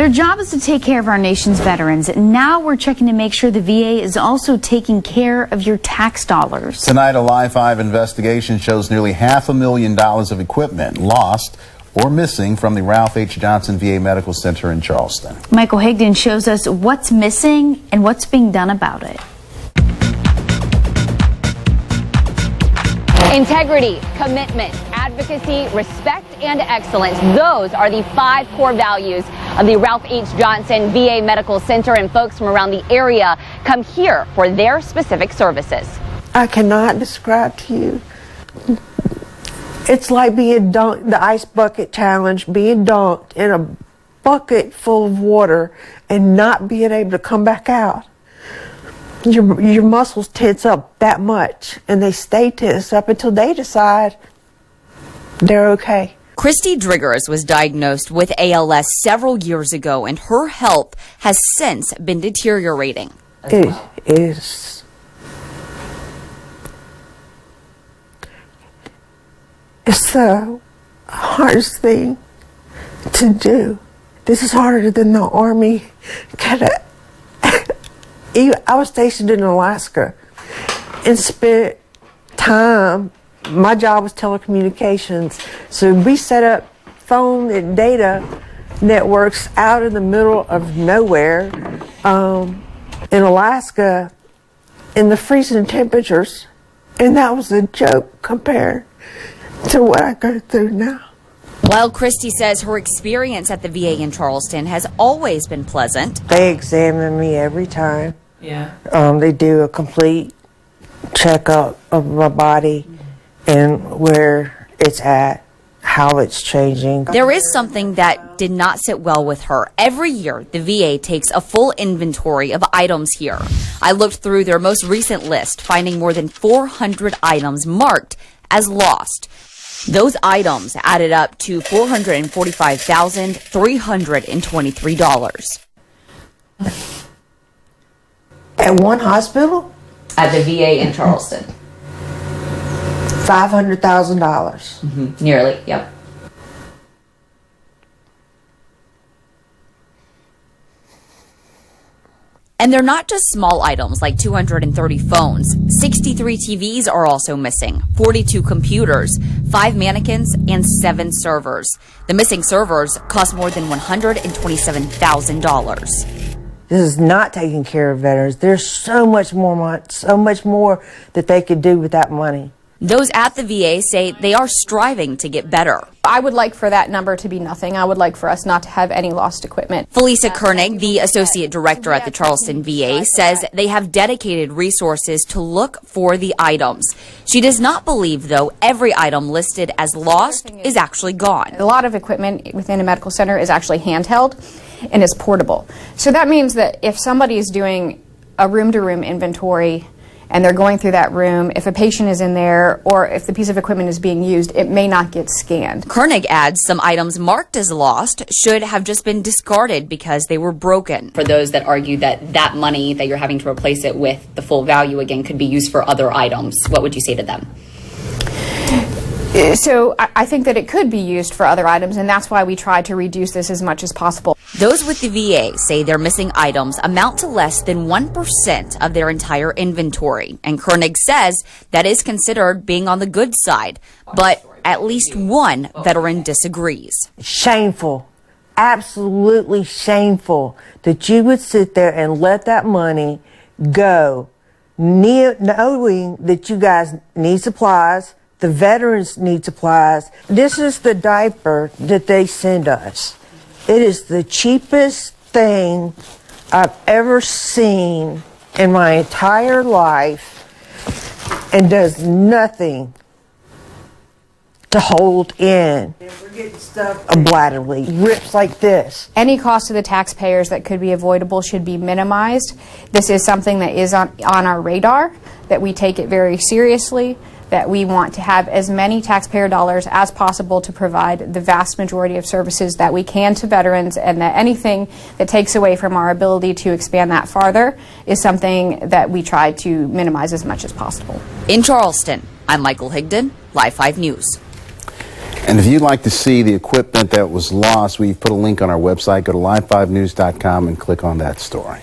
Their job is to take care of our nation's veterans. Now we're checking to make sure the VA is also taking care of your tax dollars. Tonight, a Live 5 investigation shows nearly $500,000 of equipment lost or missing from the Ralph H. Johnson VA Medical Center in Charleston. Michal Higdon shows us what's missing and what's being done about it. Integrity, commitment, advocacy, respect, and excellence. Those are the 5 core values of the Ralph H. Johnson VA Medical Center, and folks from around the area come here for their specific services. I cannot describe to you. It's like being dunked, the ice bucket challenge, being dunked in a bucket full of water and not being able to come back out. Your muscles tense up that much, and they stay tense up until they decide they're okay. Christy Driggers was diagnosed with ALS several years ago, and her health has since been deteriorating. It is. It's the hardest thing to do. This is harder than the Army. I was stationed in Alaska and spent time. My job was telecommunications, so we set up phone and data networks out in the middle of nowhere in Alaska in the freezing temperatures, and that was a joke compared to what I go through now. While Christy says her experience at the VA in Charleston has always been pleasant. They examine me every time. Yeah. They do a complete checkup of my body and where it's at, how it's changing. There is something that did not sit well with her. Every year, the VA takes a full inventory of items here. I looked through their most recent list, finding more than 400 items marked as lost. Those items added up to $445,323. At one hospital? At the VA in Charleston. $500,000. Nearly, yep. And they're not just small items like 230 phones. 63 TVs are also missing, 42 computers, 5 mannequins, and 7 servers. The missing servers cost more than $127,000. This is not taking care of veterans. There's so much more that they could do with that money. Those at the VA say they are striving to get better. I would like for that number to be nothing. I would like for us not to have any lost equipment. Felisa Koenig, the associate director at the Charleston VA, says they have dedicated resources to look for the items. She does not believe, though, every item listed as lost is actually gone. A lot of equipment within a medical center is actually handheld and is portable. So that means that if somebody is doing a room-to-room inventory and they're going through that room, if a patient is in there or if the piece of equipment is being used, it may not get scanned. Koenig adds some items marked as lost should have just been discarded because they were broken. For those that argue that that money that you're having to replace it with, the full value again, could be used for other items, what would you say to them? So I think that it could be used for other items, and that's why we try to reduce this as much as possible. Those with the VA say their missing items amount to less than 1% of their entire inventory, and Koenig says that is considered being on the good side, but at least one veteran disagrees. Shameful, absolutely shameful that you would sit there and let that money go, knowing that you guys need supplies. The veterans need supplies. This is the diaper that they send us. It is the cheapest thing I've ever seen in my entire life and does nothing to hold in. We're getting stuff blatantly, rips like this. Any cost to the taxpayers that could be avoidable should be minimized. This is something that is on our radar, that we take it very seriously, that we want to have as many taxpayer dollars as possible to provide the vast majority of services that we can to veterans, and that anything that takes away from our ability to expand that farther is something that we try to minimize as much as possible. In Charleston, I'm Michal Higdon, Live 5 News. And if you'd like to see the equipment that was lost, we've put a link on our website. Go to live5news.com and click on that story.